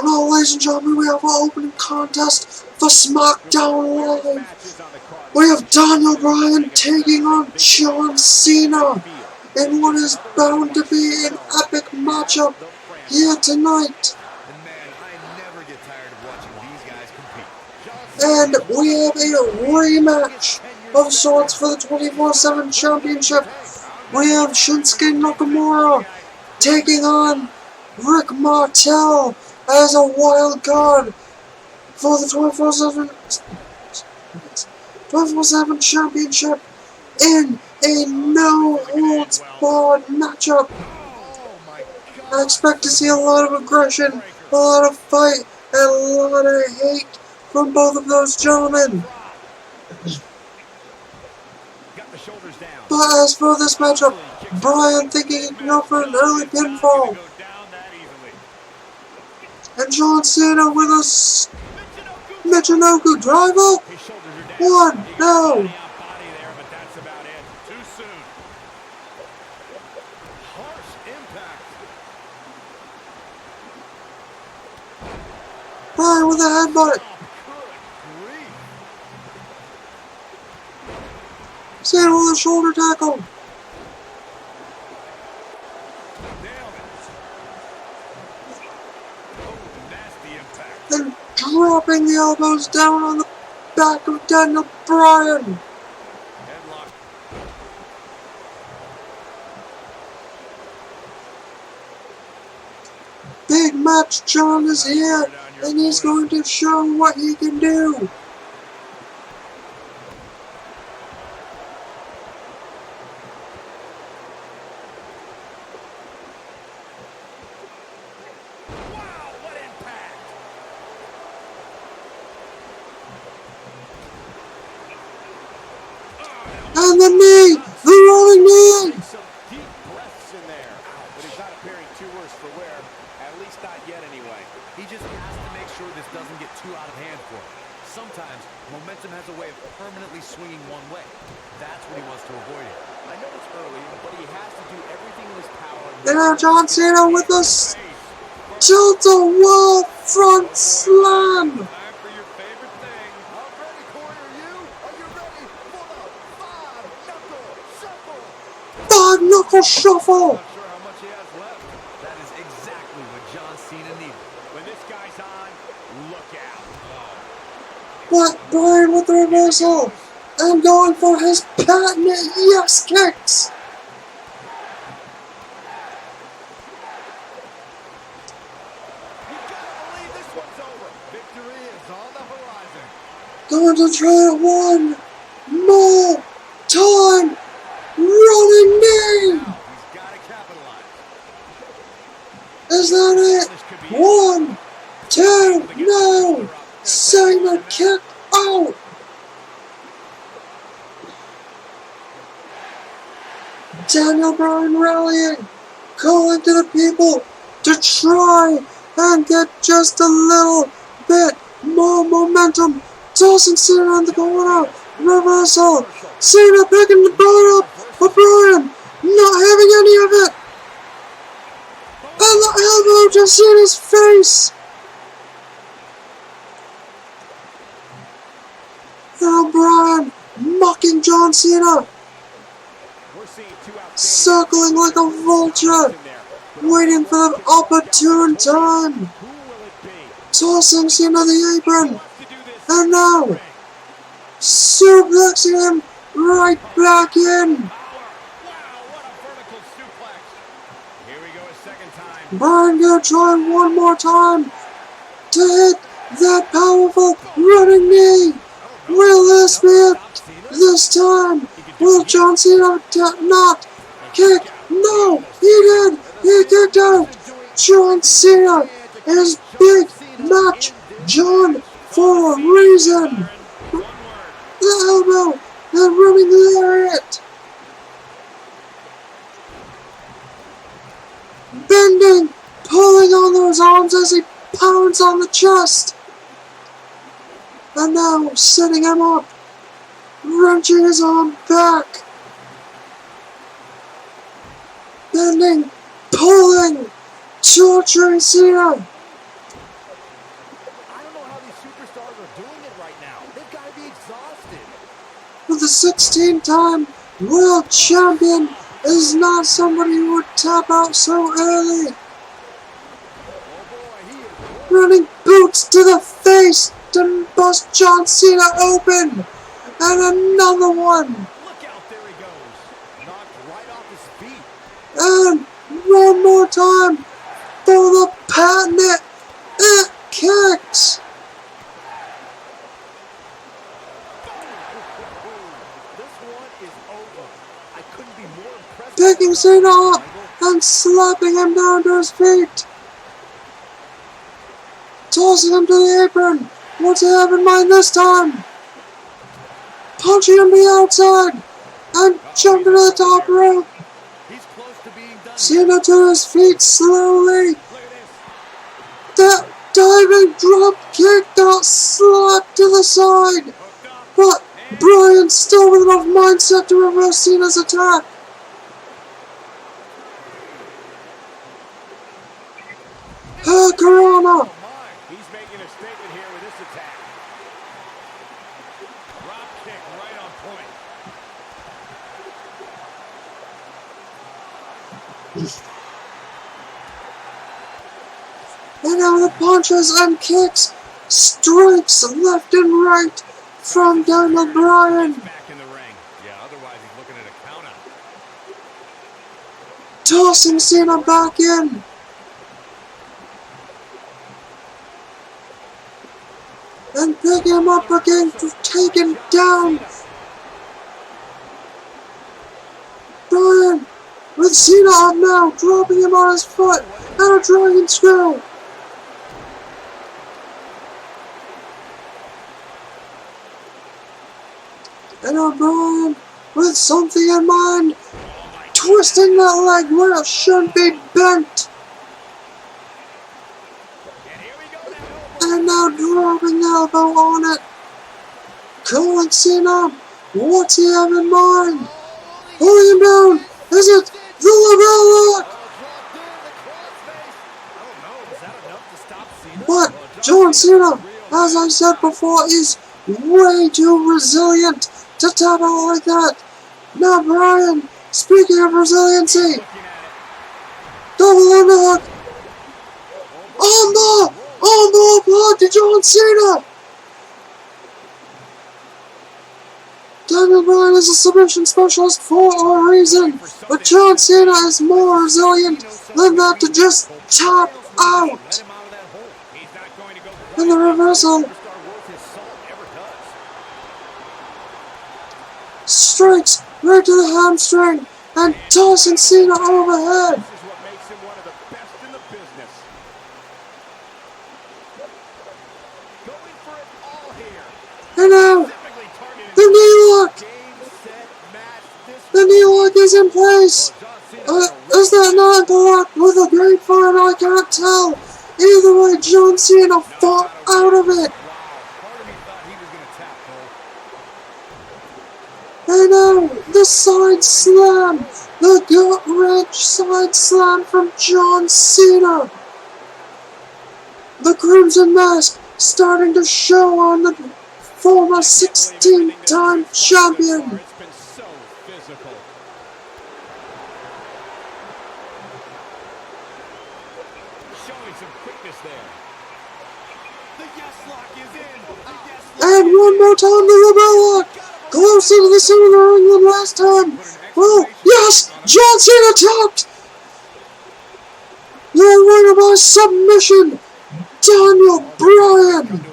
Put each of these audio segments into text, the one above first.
And now, ladies and gentlemen, we have our opening contest for SmackDown Live. We have Daniel Bryan taking on John Cena in what is bound to be an epic matchup here tonight. And we have a rematch of sorts for the 24/7 Championship. We have Shinsuke Nakamura taking on Rick Martel as a wild card for the 24/7 Championship in a no-holds-barred matchup. I expect to see a lot of aggression, a lot of fight, and a lot of hate from both of those gentlemen. But as for this matchup, Bryan thinking he can go for an early pinfall. And John Cena with a Michinoku driver. One, no. Bryan with a headbutt. Cena with a shoulder tackle. And dropping the elbows down on the back of Daniel Bryan. Big Match John is here, and he's going to show what he can do. And the knee! The rolling knee! Some deep breaths in there. But he's not appearing too worse for wear. At least not yet anyway. He just has to make sure this doesn't get too out of hand for him. Sometimes momentum has a way of permanently swinging one way. That's what he wants to avoid it. I know it's early, but he has to do everything in his power. And now John Cena with a tilt-a-whirl front slam! Knuckle shuffle! Not sure how much he has left. That is exactly what John Cena needed. When this guy's on, look out. But Bryan with the reversal and going for his patented yes kicks. You gotta believe this one's over. Victory is on the horizon. Going to try it one more time. Running knee! He's got to capitalize. Is that it? One, two, no! Cena kick out! Daniel Bryan rallying, calling to the people to try and get just a little bit more momentum. Tossing Cena on the corner. Reversal. Cena picking the ball up. But Bryan not having any of it. And the elbow to Cena's face. Now Bryan mocking John Cena. Circling like a vulture. Waiting for the opportune time. Tossing Cena the apron. And now suplexing him right back in. Bryan gonna try one more time to hit that powerful running knee. Will this be it this time? Will John Cena not kick? No, he did. He kicked out. John Cena is Big Match John for a reason. The elbow, the running lariat. Bending, pulling on those arms as he pounds on the chest. And now setting him up, wrenching his arm back. Bending, pulling, torturing Cena. 16-time world champion is not somebody who would tap out so early. Running boots to the face to bust John Cena open. And another one. Look out, there he goes. Knocked right off his feet. And one more time for the patented it kicks. This one is over. I couldn't be more impressed. Picking Cena up and slapping him down to his feet. Tossing him to the apron. What's he have in mind this time? Punching him to the outside and jumping to the top rope. He's close to being done. Cena to his feet slowly. That diving drop kick got slapped to the side. But Bryan still with enough mindset to reverse Cena's attack. Corona. He's making a statement here with this attack. Drop kick right on point. And now the punches and kicks, strikes left and right from Daniel Bryan. Back in the ring. Yeah, otherwise he's looking at a count out. Tossing Cena back in. And picking him up again to take him down. Bryan with Cena up now, dropping him on his foot and a dragon screw. And Bryan with something in mind, twisting that leg where it shouldn't be bent. And now dropping the elbow on it. Calling Cena. What's he have in mind? Pulling him down. Is it the LeBell Lock? But John Cena, as I said before, is way too resilient to tap out like that. Now Bryan, speaking of resiliency, double underhook. On the block to John Cena. Daniel Bryan is a submission specialist for a reason, but John Cena is more resilient than that to just tap out. And the reversal. Strikes right to the hamstring and tossing Cena overhead. And now, the knee lock! The knee lock is in place! Is that not the lock with a grapevine? I can't tell. Either way, John Cena fought out of it. And now, the side slam! The gut-wrench side slam from John Cena! The Crimson Mask starting to show on the former 16-time champion. It's been so physical. Showing some quickness there. The yes lock is in. And one more time the LeBell Lock. Closer to the center of the ring than last time. Oh, yes! John Cena tapped! The winner by submission, Daniel Bryan.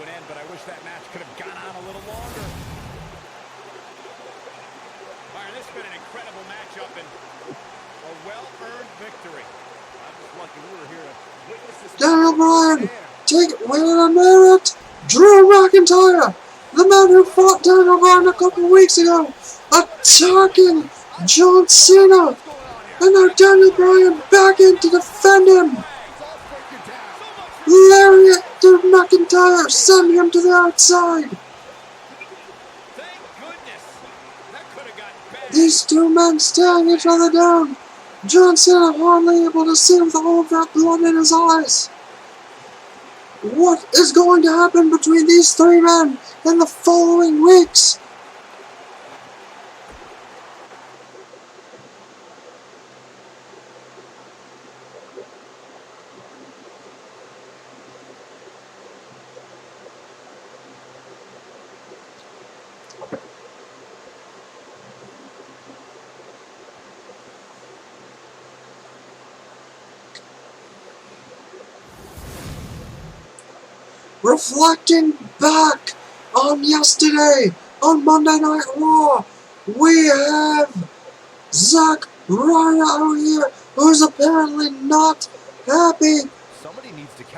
Daniel Bryan, wait a minute, Drew McIntyre, the man who fought Daniel Bryan a couple weeks ago, attacking John Cena, and now Daniel Bryan back in to defend him. Lariat to McIntyre, sending him to the outside. These two men staring each other down. John Cena hardly able to see with all of that blood in his eyes. What is going to happen between these three men in the following weeks? reflecting back on yesterday, on Monday Night Raw, we have Zack Ryder out here, who's apparently not happy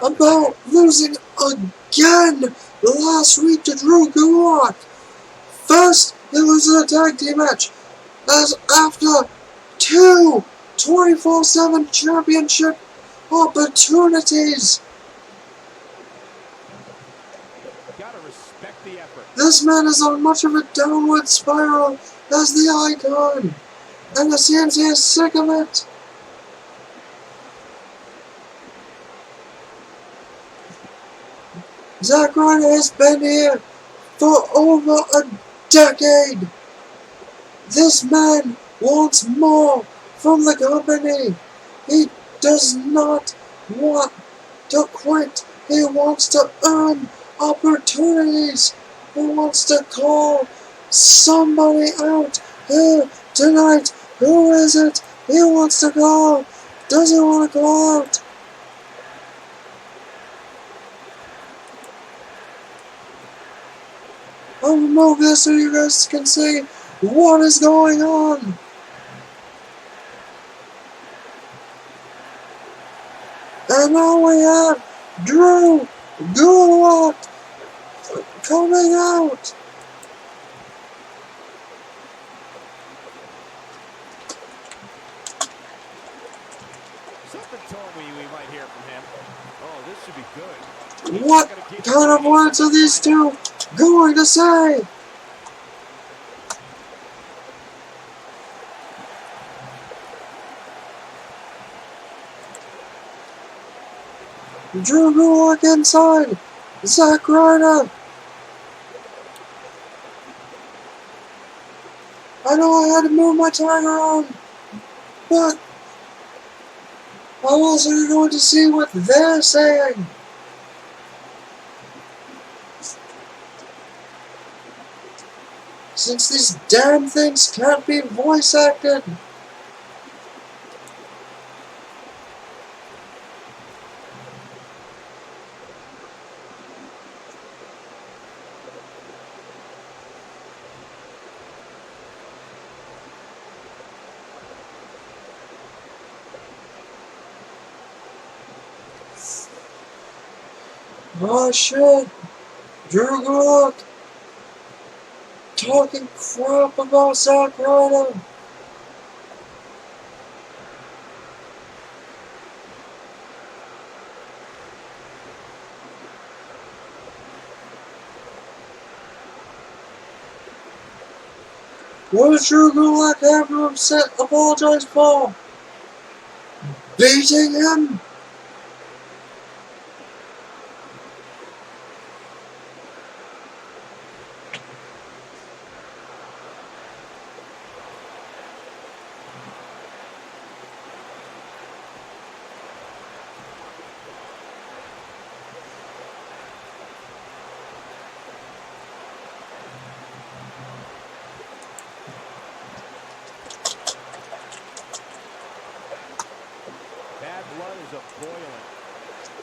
about losing again last week to Drew Gulak. First, he loses a tag team match, as after two 24/7 championship opportunities. This man is on much of a downward spiral as the icon, and it seems he is sick of it. Zack Ryder has been here for over a decade. This man wants more from the company. He does not want to quit. He wants to earn opportunities. He wants to call somebody out here tonight. Who is it? He wants to call. Does he want to call out? I'll remove this so you guys can see what is going on. And now we have Drew Gulak coming out. Something told me we might hear from him. Oh, this should be good. What kind of words are these two going to say? Drew Gulak inside. Zack Ryder. I know I had to move my tag around, but I'm also going to see what they're saying. Since these damn things can't be voice acted. Oh shit, Drew Gulak talking crap about Zack Ryder. What does Drew Gulak have to apologize for? Beating him?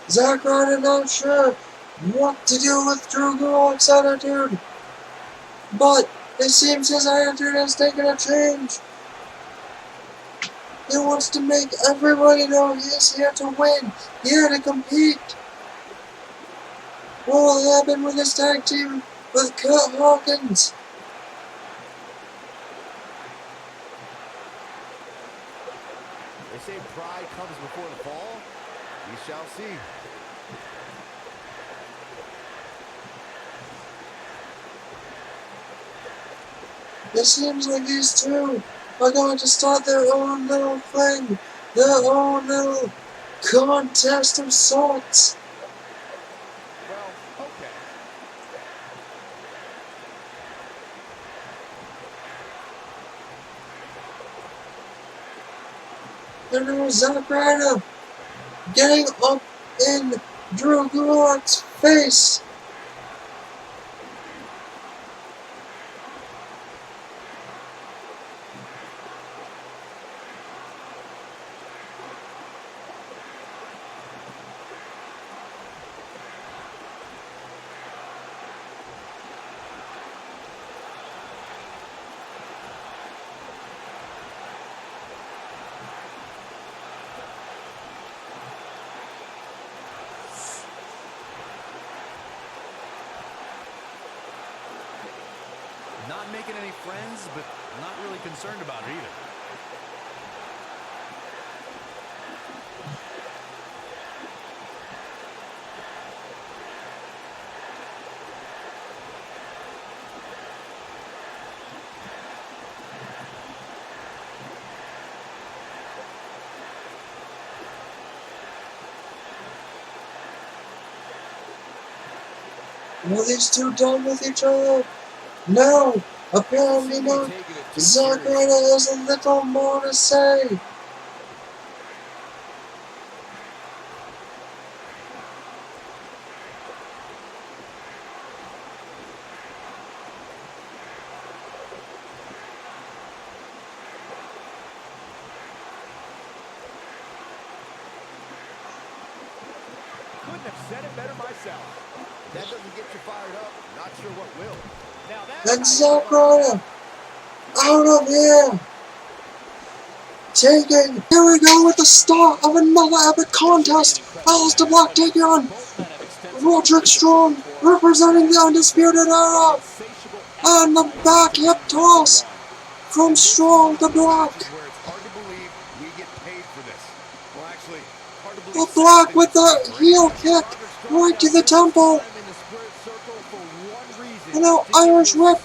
Zack Ryder not sure what to do with Drew Gulak's attitude, but it seems his attitude has taken a change. He wants to make everybody know he is here to win, here to compete. What will happen with this tag team with Kurt Hawkins? They say pride comes before the fall. We shall see. It seems like these two are going to start their own little thing, their own little contest of sorts. Well, okay. And now Zack Ryder getting up in Drew Gulak's face. Not making any friends, but not really concerned about it either. Are these two done with each other? No, apparently not. Zack Ryder has a little more to say. Couldn't have said it better myself. That doesn't get you fired up. Not sure what will. Now And Zack Ryder out of here. Here we go with the start of another epic contest. Aleister Black taking on Roderick Strong, representing the Undisputed Era. And the back hip toss from Strong to Black. The Black with the heel kick right to the temple. And now Irish Whip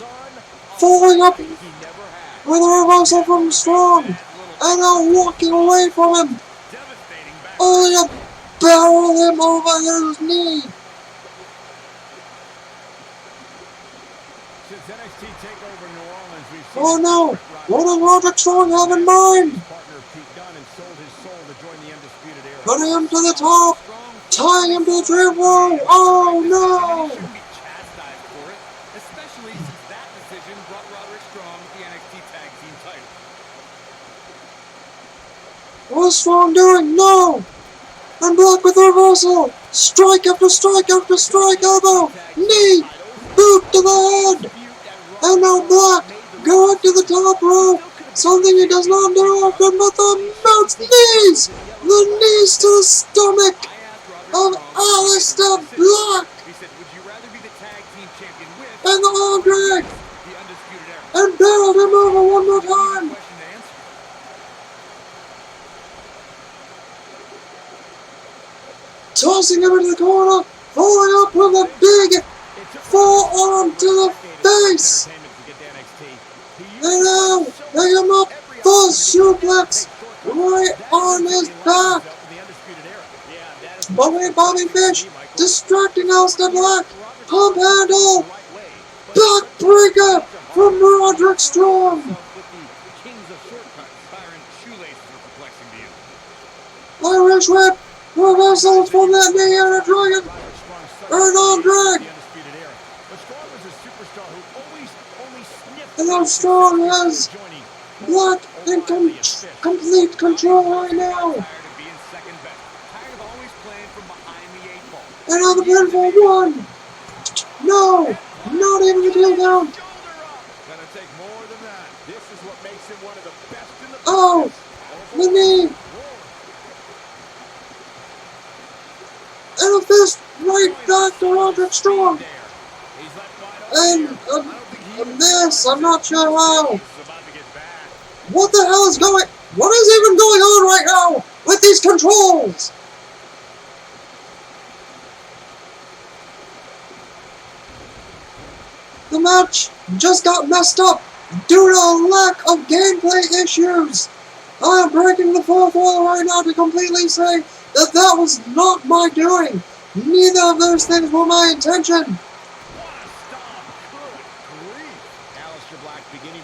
falling up with a reversal from Strong. And now walking away from him. Only to barrel him over his knee. Oh no! What does Roderick Strong have in mind? Putting him to the top! Tying him to the tree row! Oh no! Especially since that decision brought Roderick Strong the NXT Tag Team title. What's Strong doing? No! And Black with the reversal! Strike after strike after strike, elbow! Knee! Boot to the head! And now Black going to the top rope! Something he does not do often, but the mounts knees! The knees to the stomach of Aleister Black! And the arm drag! And barreled him over one more time! Tossing him into the corner, falling up with a big forearm to the face! And now, pick him up for a suplex right on his back! Bobby Fish distracting Aleister Black! Pump handle! Backbreaker from Roderick Strong! Irish Whip! Reversals from that knee and a dragon! And arm drag! And now Strong has Black in complete control right now! And on the pinfall, one! No! Not even the 2 count! Oh! The knee! And a fist right back to Roderick Strong! And a miss, I'm not sure how. What the hell is going... What is even going on right now with these controls? The match just got messed up due to a lack of gameplay issues. I am breaking the fourth wall right now to completely say that that was not my doing. Neither of those things were my intention.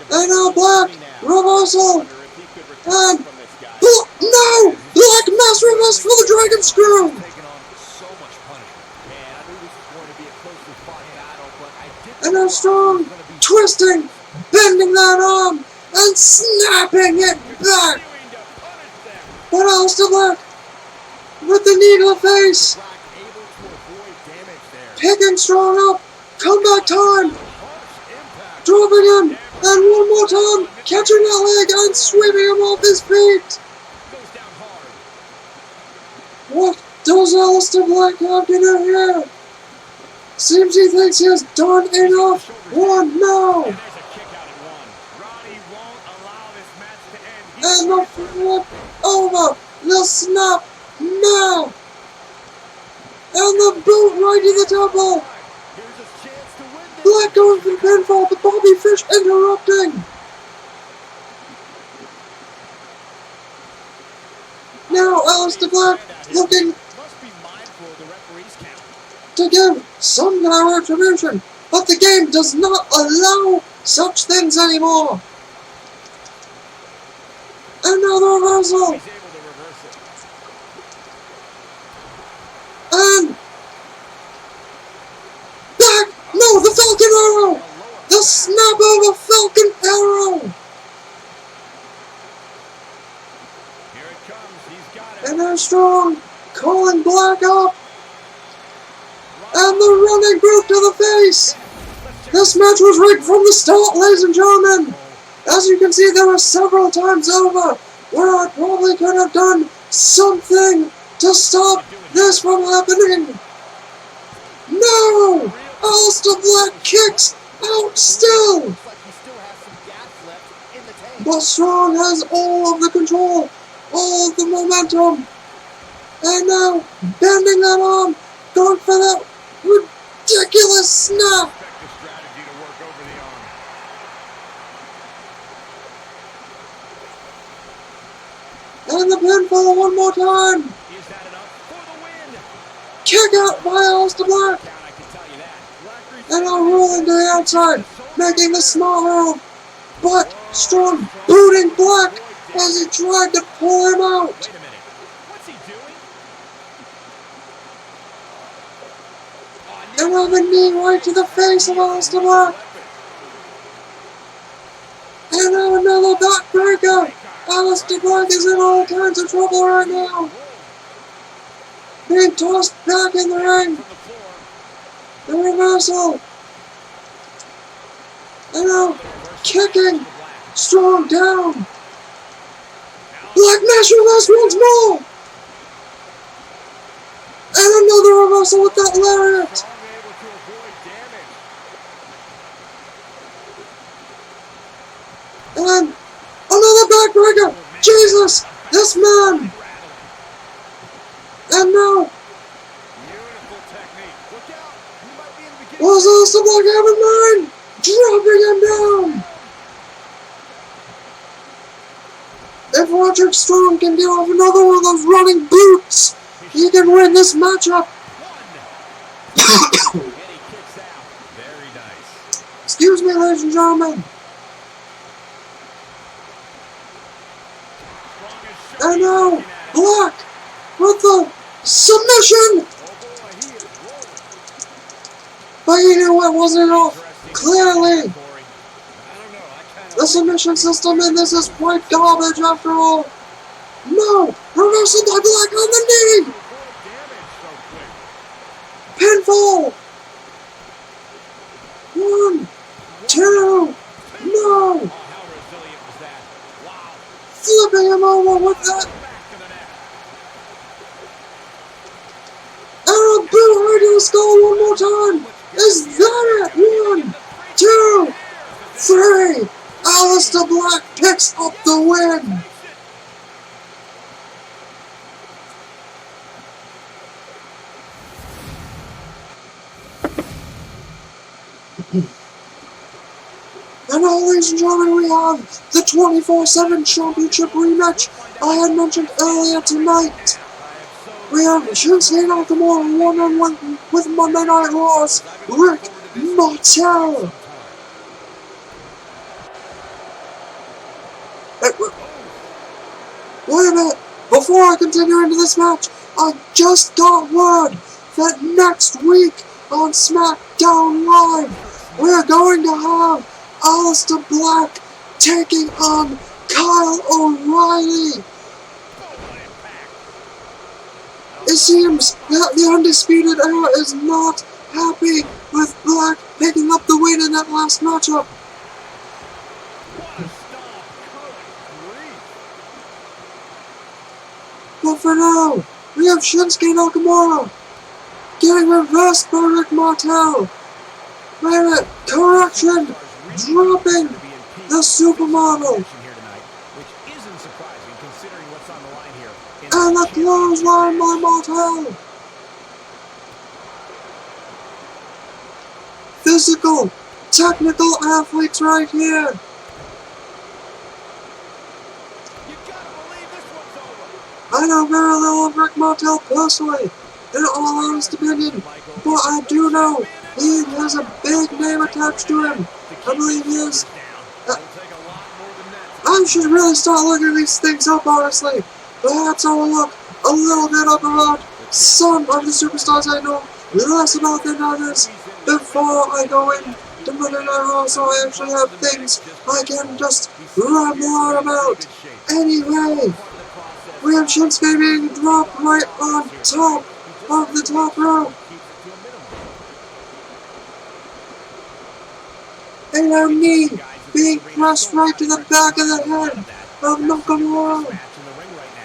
And now Black, reversal, and no! Black mass reverse for the Dragon Screw! And now Strong, twisting, bending that arm, and snapping it back! But Aleister Black, with the knee to the face, picking Strong up, comeback time, dropping him, and one more time, catching that leg and sweeping him off his feet. What does Aleister Black have to do here? Seems he thinks he has done enough. One, no. And the flip over. The snap. No. And the boot right to the temple. Black going for the pinfall, but Bobby Fish interrupting. Now Aleister Black looking to give some kind of retribution, but the game does not allow such things anymore. Another reversal. And back. No, the Falcon Arrow. The snap of a Falcon Arrow. And they're strong, calling Black up. And the running boot to the face. This match was rigged from the start, ladies and gentlemen. As you can see, there were several times over where I probably could have done something to stop this from happening. No! Aleister Black kicks out still. But Strong has all of the control, all of the momentum. And now, bending that arm, going for that ridiculous snap. And the pinfall one more time. Kick out by Aleister Black. And now rolling to the outside, making the small move. But Strong booting Black as he tried to pull him out. And now the knee right to the face of Aleister Black. And now another backbreaker. Aleister Black is in all kinds of trouble right now. Being tossed back in the ring. The reversal. And now kicking Strong down. Black Mash reverse once more. And another reversal with that lariat. And another backbreaker. Jesus, this man. And now, was Aleister Black having mine? Dropping him down. If Roderick Strong can get off another one of those running boots, he can win this matchup. Excuse me, ladies and gentlemen. And now, Black with the submission. But you knew it wasn't enough. Clearly. The submission system in this is quite garbage after all. No! Reversal by Black on the knee! Pinfall! 1, 2, no! Flipping him over with that. And a boot right to the skull one more time. Is that it? 1, 2, 3. Aleister Black picks up the win. And now, ladies and gentlemen, we have the 24/7 Championship rematch I had mentioned earlier tonight. We have Shinsuke Nakamura one-on-one with Monday Night Raw's Rick Martel. Wait a minute, before I continue into this match, I just got word that next week on SmackDown Live, we're going to have Aleister Black taking on Kyle O'Reilly. It seems that the Undisputed Era is not happy with Black picking up the win in that last matchup. But for now, we have Shinsuke Nakamura getting reversed by Rick Martel. Wait a minute, correction, dropping the supermodel. And the clothesline by Martel. Physical, technical athletes right here. I know very little of Rick Martel personally, in all honest opinion, but I do know he has a big name attached to him. I believe he is. I should really start looking these things up, honestly. Perhaps I will look a little bit up about some of the superstars I know less about than others before I go in to Monday Night Raw, so I actually have things I can just ramble on about. Anyway, we have Shinsuke being dropped right on top of the top rope. And our knee being pressed right to the back of the head of Nakamura,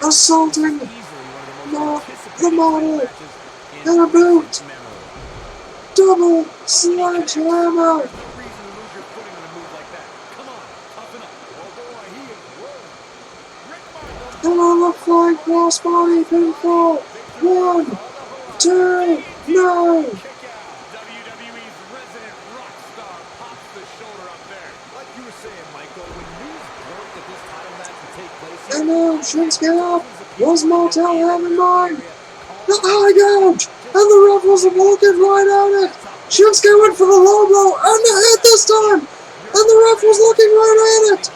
assaulting the model, and a boot. Double sledgehammer. And on the flying crossbody pinfall. 1, 2, no. And now Shinsuke up. Was Martel have in mind? The eye gouge! And the ref was looking right at it! Shinsuke went for the low blow and the hit this time! And the ref was looking right at it!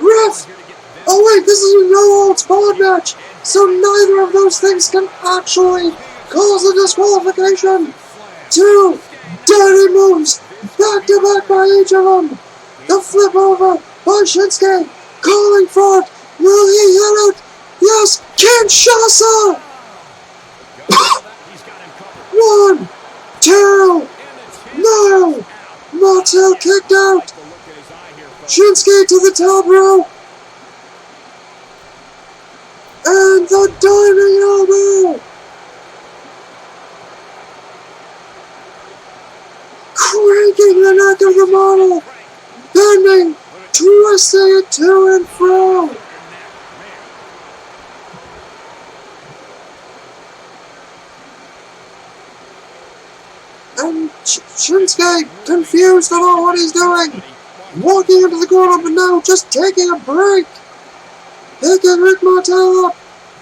Ref! Oh wait, this is a no-holds-barred match! So neither of those things can actually cause a disqualification! 2 dirty moves! Back to back by each of them! The flip over by Shinsuke! Calling for it! Will he hit it? Yes! Kinshasa! 1, 2, no! Martel kicked out! Shinsuke to the top rope! And the diving elbow! Cranking the neck of the model! Bending! Twisting it to and fro! And Shinsuke, confused about what he's doing, walking into the corner, but now just taking a break. Picking Rick Martel up,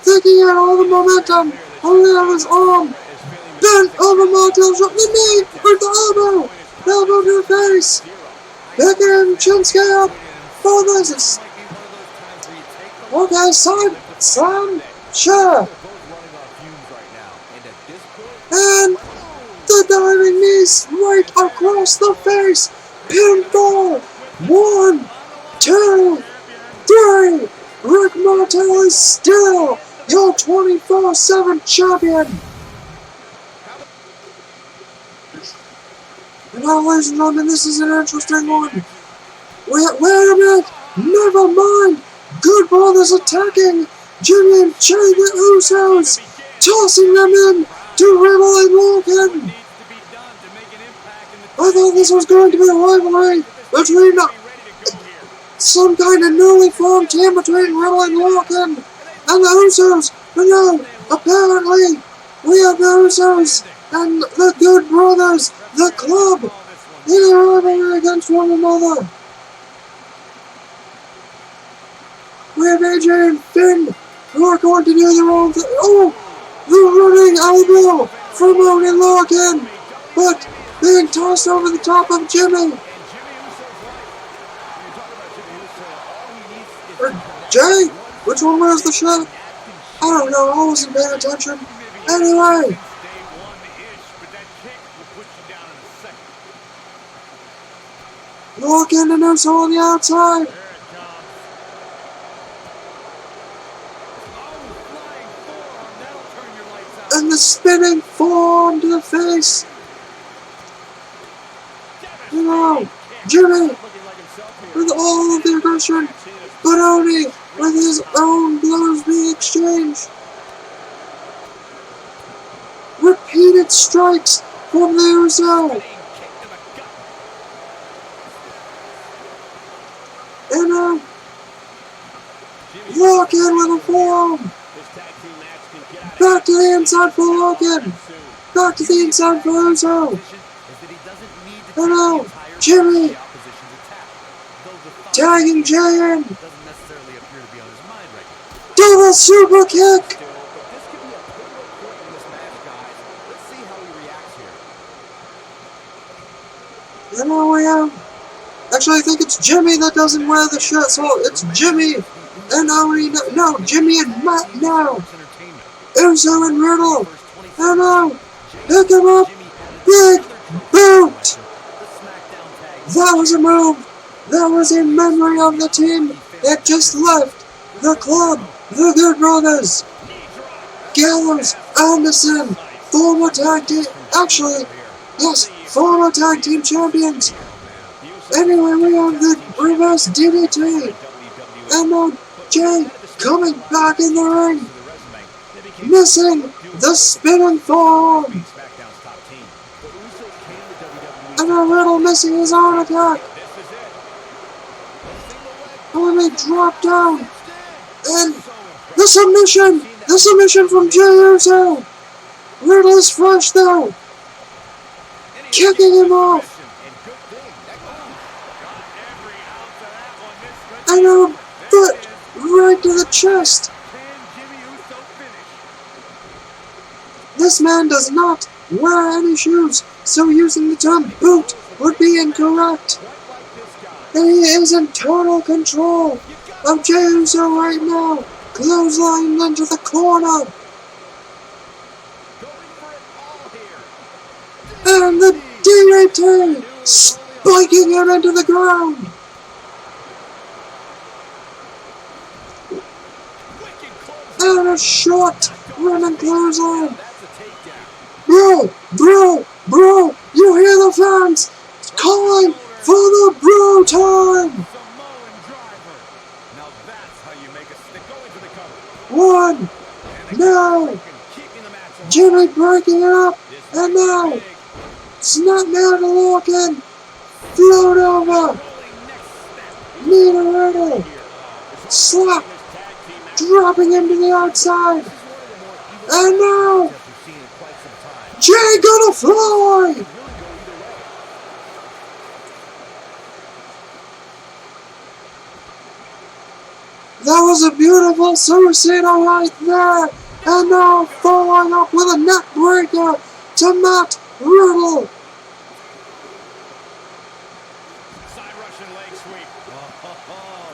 thinking he had all the momentum, only on his arm. Bent over Martel, shot the knee with the elbow to the face. Picking Shinsuke up for this. Okay, slam, sure. And the diving knees right across the face. Pinfall. 1, 2, 3. Rick Martel is still your 24/7 champion. And now, ladies and gentlemen, this is an interesting one. Wait a minute. Never mind. Good Brothers attacking Jimmy and Jay the Usos, tossing them in to Riddle and Logan. I thought this was going to be a rivalry between some kind of newly formed team between Riddle and Logan and the Usos, but no, apparently we have the Usos and the Good Brothers, the club, in a rivalry against one another. We have AJ and Finn who are going to do their own thing. Oh, the running elbow from Logan Logan, but being tossed over the top of Jimmy. Or Jay? Which one wears the shirt? I don't know, I wasn't paying attention. Anyway. Logan and Uso on the outside. And the spinning forearm to the face. You know, Jimmy with all of the aggression, but only with his own blows being exchanged. Repeated strikes from the Uso. And lock in with a forearm. Back to the inside for Logan. Back to the inside for Uso. Oh no, Jimmy. Tagging Jay in. Double super kick. And now we have... Actually, I think it's Jimmy that doesn't wear the shirt, so it's Jimmy and Oni. No, Jimmy and Matt now. Uso and Riddle. And now, pick him up. Big boot. That was a move. That was in memory of the team that just left the club. The Good Brothers. Gallows, Anderson, former tag team. Actually, yes, former tag team champions. Anyway, we have the reverse DDT. And now Jay coming back in the ring. Missing the spinning forearm. And now Riddle missing his own attack. And when they drop down. And the submission. The submission from Jey Uso. Riddle is fresh though. Kicking him off. And a foot right to the chest. This man does not wear any shoes, so using the term boot would be incorrect. And he is in total control of Jey Uso right now. Clothesline into the corner. And the DDT spiking him into the ground. And a short running clothesline. Bro, you hear the fans calling for the bro time. One, now, Jimmy breaking it up, and now, snap now to Logan, float over, knee to Riddle, slap, dropping him to the outside, and now, Jay gonna fly! That was a beautiful suicide right there, and now following up with a neck breaker to Matt Riddle. Side Russian leg sweep.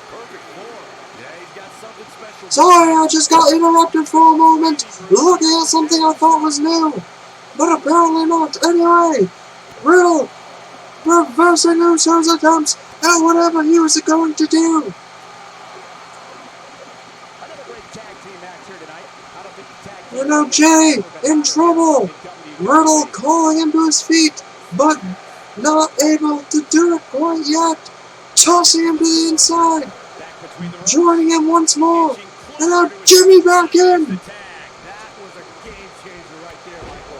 Perfect form. Yeah, he's got something special. Sorry, I just got interrupted for a moment, looking at something I thought was new, but apparently not. Anyway, Riddle reversing Uso's attempts at whatever he was going to do. You know, Jay in trouble. Riddle calling him to his feet, but not able to do it quite yet. Tossing him to the inside. Joining him once more. And now Jimmy back in.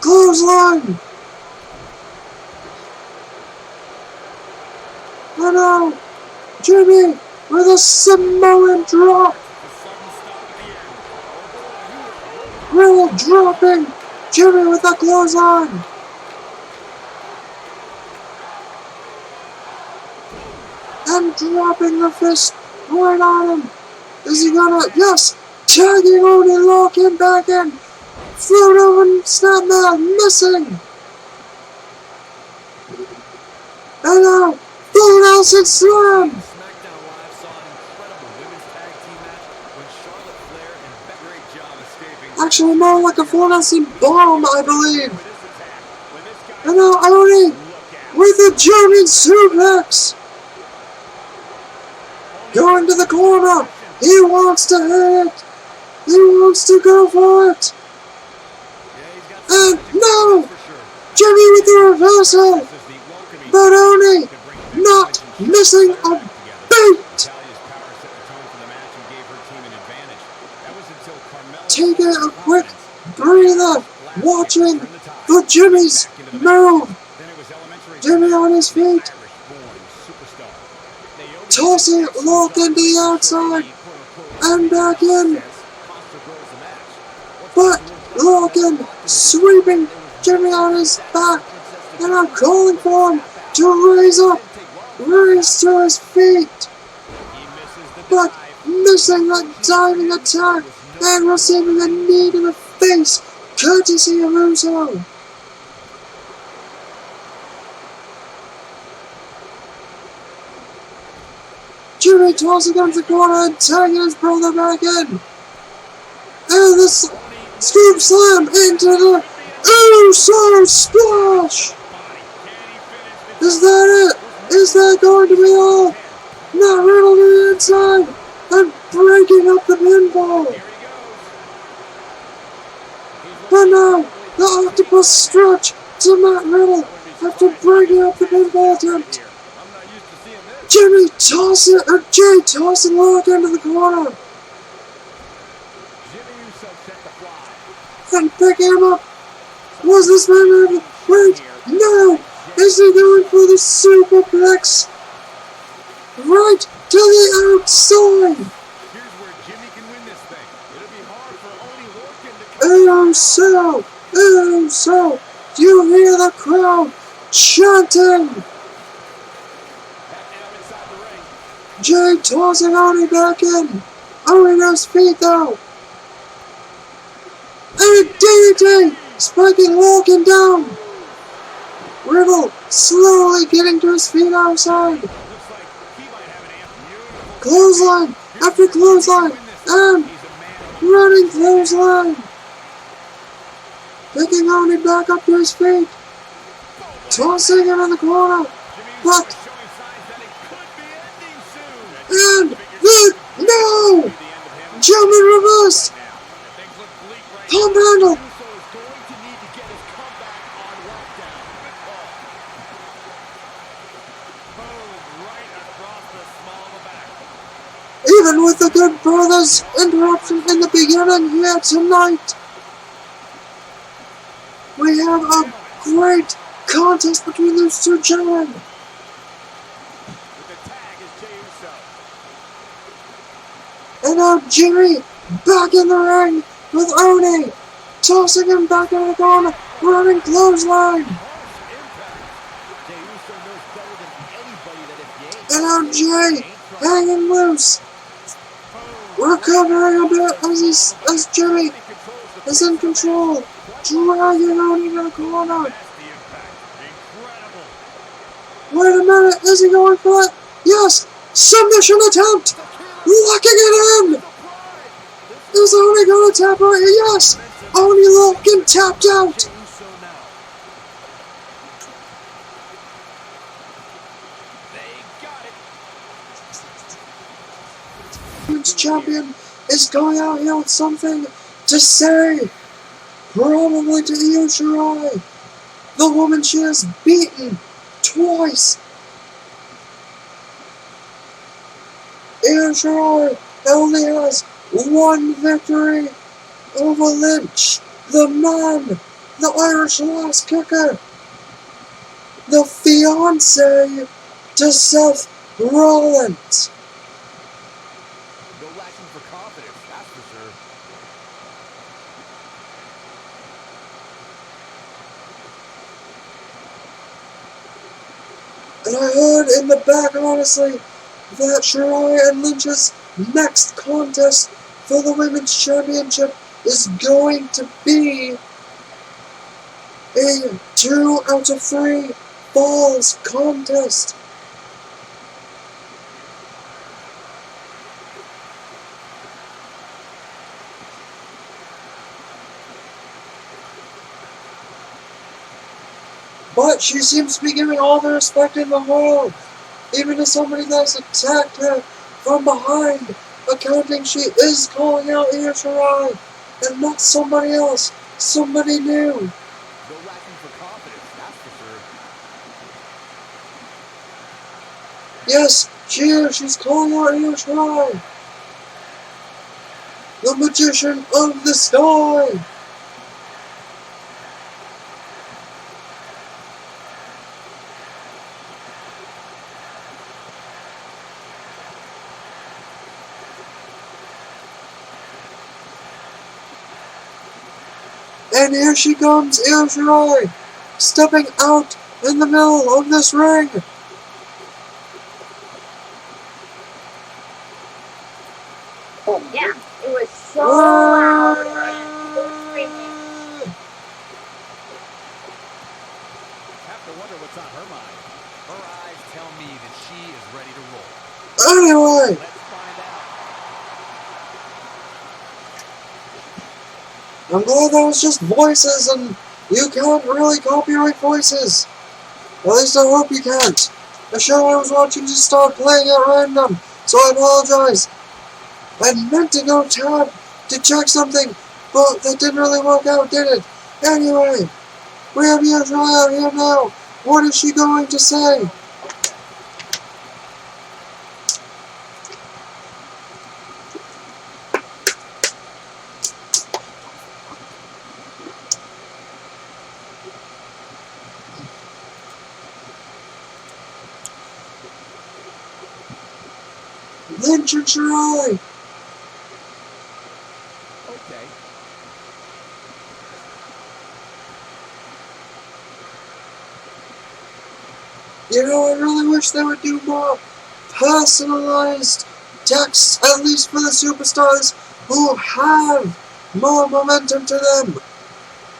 Clothesline. And now Jimmy with a Samoan drop. Riddle dropping Jimmy with a clothesline. And dropping the fist right on him. Is he gonna? Yes! Tagging Oni Logan back in. Float over and snapman missing. And now full Nelson slam. Actually, more like a full Nelson bomb, I believe. And now Oni with a German suplex. Going to the corner. He wants to hit it. He wants to go for it. And no! Jimmy with the reversal. But Oni not missing a beat. Taking a quick breather. Watching for Jimmy's move. Jimmy on his feet. Tossing Logan to the outside and back in. But Logan sweeping Jimmy on his back, and I'm calling for him to raise to his feet, but missing the diving attack and receiving a knee to the face, courtesy of Uso. Jimmy tosses against the corner and tagging his brother back in. And this scoop slam into the Uso splash! Is that it? Is that going to be all? Not Riddle to the inside and breaking up the pinfall. But now, the octopus stretch to Matt Riddle after breaking up the pinfall attempt. Jay tossing Logan into the corner. And picking him up. Was this man? Wait, no! Is he going for the superplex? Right to the outside! Here's where Jimmy can win this thing. It'll be hard for only Lorcan to Uso! You hear the crowd chanting! Jay tossing Oni back in. Oni on his feet though. And a DDT! Spiking Logan down. Riddle slowly getting to his feet outside. Clothesline after clothesline and running clothesline. Picking Oni back up to his feet. Tossing him in the corner. But and the no! German reverse! Pump handle! Even with the Good Brothers interruption in the beginning here tonight, we have a great contest between these two gentlemen. And now Jimmy back in the ring with Oni, tossing him back into the corner, running clothesline. And now Jay hanging loose, recovering a bit as Jimmy is in control, dragging Oni into the corner. Wait a minute, is he going for it? Yes! Submission attempt! Locking it in! Is Oni gonna tap out? Yes! Oni Logan tapped out! Women's champion is going out here with something to say. Probably to Io Shirai. The woman she has beaten twice. Io Shirai only has one victory over Lynch, the man, the Irish Lass Kicker, the fiance to Seth Rollins. No lacking for confidence, that's for sure. And I heard in the back, honestly, that Shirai and Lynch's next contest for the Women's Championship is going to be a 2 out of 3 falls contest. But she seems to be giving all the respect in the world, even to somebody that's attacked her from behind, accounting she is calling out Io Shirai, and not somebody else, somebody new. No lacking for confidence, that's for sure. Yes, she is. She's calling out Io Shirai, the magician of the sky. And here she comes, Io Shirai, stepping out in the middle of this ring. Yeah, it was so loud. It was screaming. Have to wonder what's on her mind. Her eyes tell me that she is ready to roll. Anyway, Let's find out. I'm glad that was just voices, and you can't really copyright voices. At least I hope you can't. The show I was watching just started playing at random, so I apologize. I meant to go tab to check something, but that didn't really work out, did it? Anyway, we have Io Shirai out here now. What is she going to say? Lynch and Shirai. Okay. You know, I really wish they would do more personalized texts, at least for the superstars who have more momentum to them.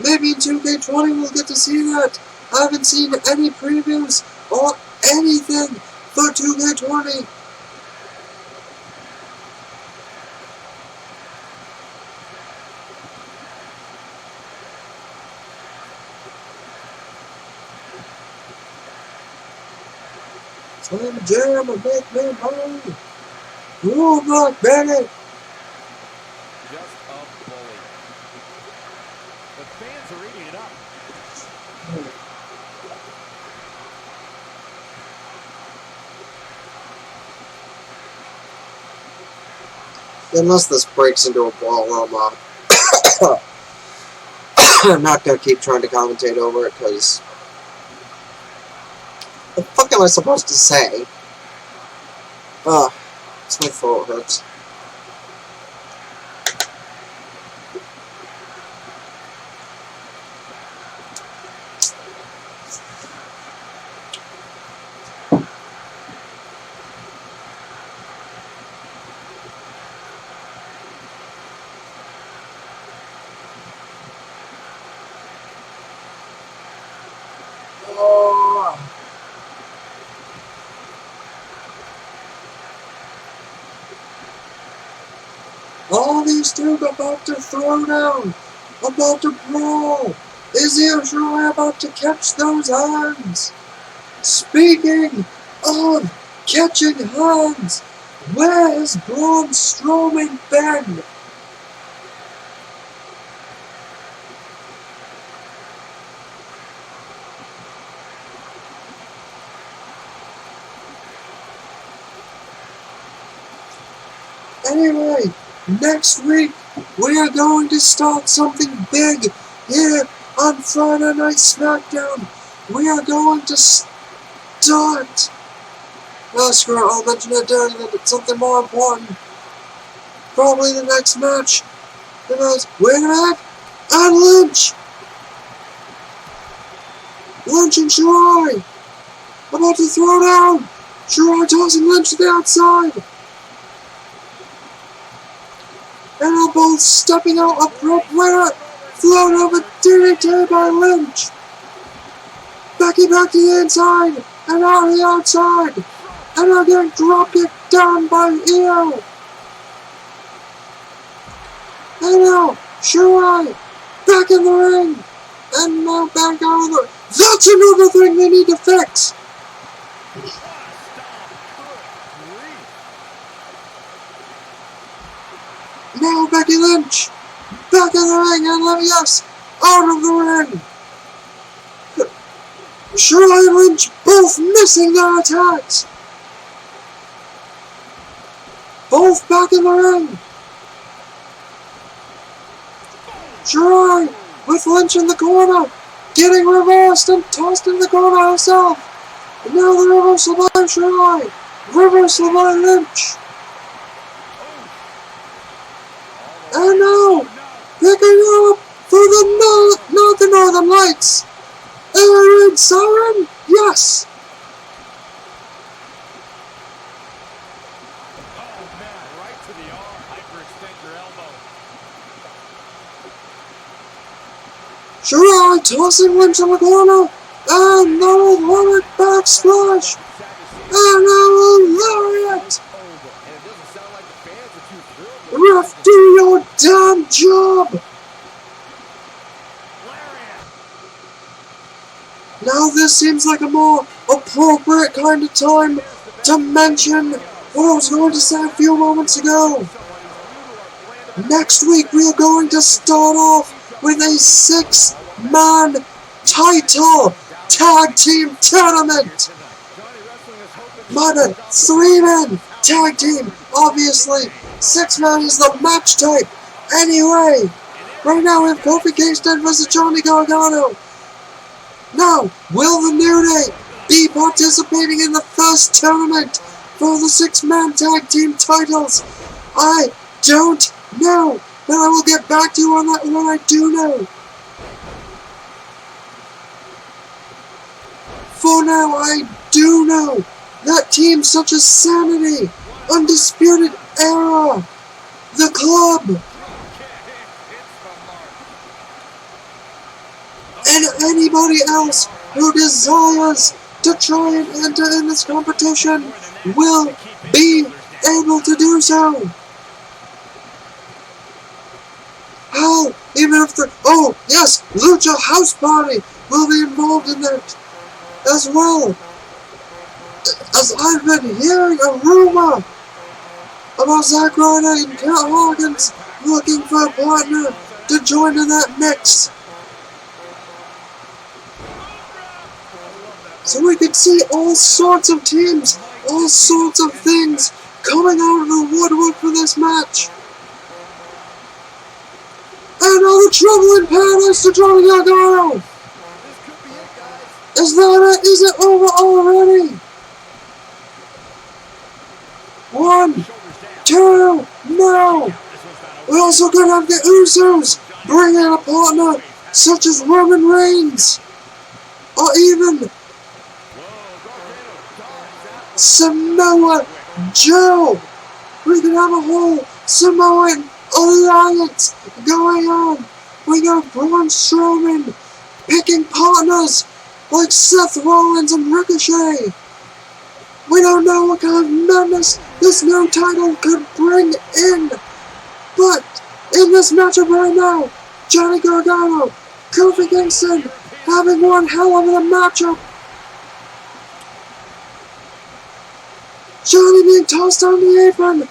Maybe in 2K20 we'll get to see that. I haven't seen any previews or anything for 2K20. Slam jam and make me moan. Ooh, Black Bennett. Just a bully. The fans are eating it up. Unless this breaks into a brawl, I'm not gonna keep trying to commentate over it, because what the fuck am I supposed to say? Ugh, my throat hurts. All these two about to throw down, about to brawl. Is Io Shirai about to catch those hands? Speaking of catching hands, where has Braun Strowman been? Anyway, next week we are going to start something big here on Friday Night SmackDown. We are going to start. Oh, screw it, I'll mention it during something more important. Probably the next match. Wait a minute! And Lynch! Lynch and Shirai! About to throw down! Shirai tossing Lynch to the outside! And they're both stepping out a rope winner! Thrown over DDT by Lynch! Becky back to the inside! And out the outside! And they're getting dropkicked down by Io! And now, Shirai, back in the ring, and now back out of the... That's another thing they need to fix! Now Becky Lynch, back in the ring, and yes, out of the ring! Shirai and Lynch both missing their attacks! Both back in the ring! Shirai, with Lynch in the corner, getting reversed and tossed in the corner herself. And now the reversal by Shirai, reversal by Lynch. And now, picking up the not the Northern Lights. Air raid siren? Yes. Oh, man, right to the arm. Hyperextend your elbow. Shirai tossing Lynch in the corner. And no limit backsplash. And no lariat. Ref, do your damn job. Now this seems like a more appropriate kind of time to mention what I was going to say a few moments ago. Next week we are going to start off with a 6-man title tag team tournament. My bad, 3-man tag team, obviously. 6-man is the match type. Anyway, right now we have Kofi Kingston versus Johnny Gargano. Now, will the New Day be participating in the first tournament for the 6-man tag team titles? I don't know, but I will get back to you on that when I do know. For now, I do know that teams such as Sanity, Undisputed Era, The Club, and anybody else who desires to try and enter in this competition will be able to do so. Hell, even if oh yes, Lucha House Party will be involved in that as well. As I've been hearing a rumor about Zack Ryder and Kurt Hawkins looking for a partner to join in that mix. So we could see all sorts of teams, all sorts of things coming out of the woodwork for this match. And all the trouble in paradise to Johnny Gargano. Is that it? Is it over already? 1, 2, no. We're also going to have the Usos bring in a partner such as Roman Reigns. Or even Samoa Joe. We could have a whole Samoan alliance going on. We got Braun Strowman picking partners like Seth Rollins and Ricochet. We don't know what kind of madness this new title could bring in. But in this matchup right now, Johnny Gargano, Kofi Kingston having one hell of a matchup. Johnny being tossed on the apron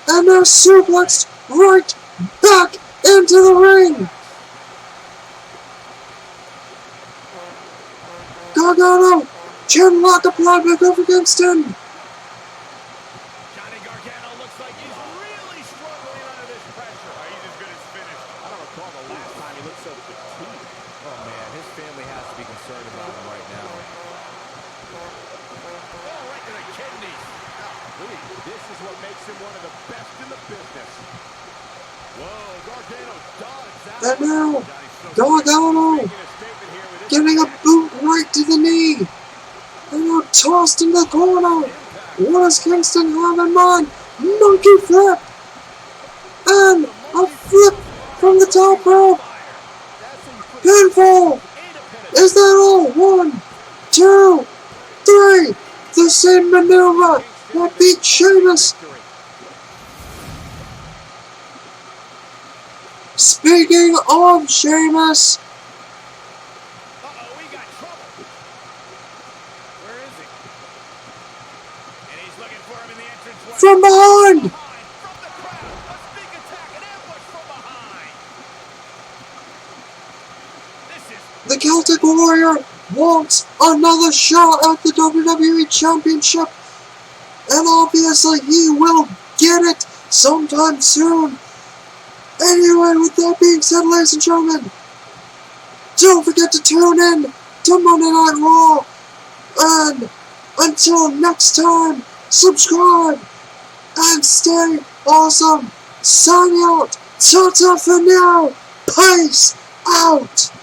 and now suplexed right back into the ring. Gargano, chin lock applied by Kofi Kingston. Johnny Gargano looks like he's really struggling under this pressure. He's as good as finished. I don't recall the last time he looked so fatigued. Oh man, his family has to be concerned about him right now. Oh, right to the kidneys. This is what makes him one of the best in the business. Whoa, Gargano dodged that. And now, Gargano getting a boot right to the knee. And now tossed in the corner. What does Kingston have in mind? Monkey flip. And a flip from the top rope. Pinfall. Is that all? 1, 2, 3. The same maneuver that beat Sheamus. Speaking of Sheamus, Uh-oh, we got trouble. Where is he? And he's looking for him in the entranceway. from behind. From the crowd, a sneak attack, an ambush from behind. This is The Celtic Warrior wants another shot at the WWE Championship. And obviously he will get it sometime soon. Anyway, with that being said, ladies and gentlemen, don't forget to tune in to Monday Night Raw. And until next time, subscribe and stay awesome. Signing out. Ta-ta for now. Peace out.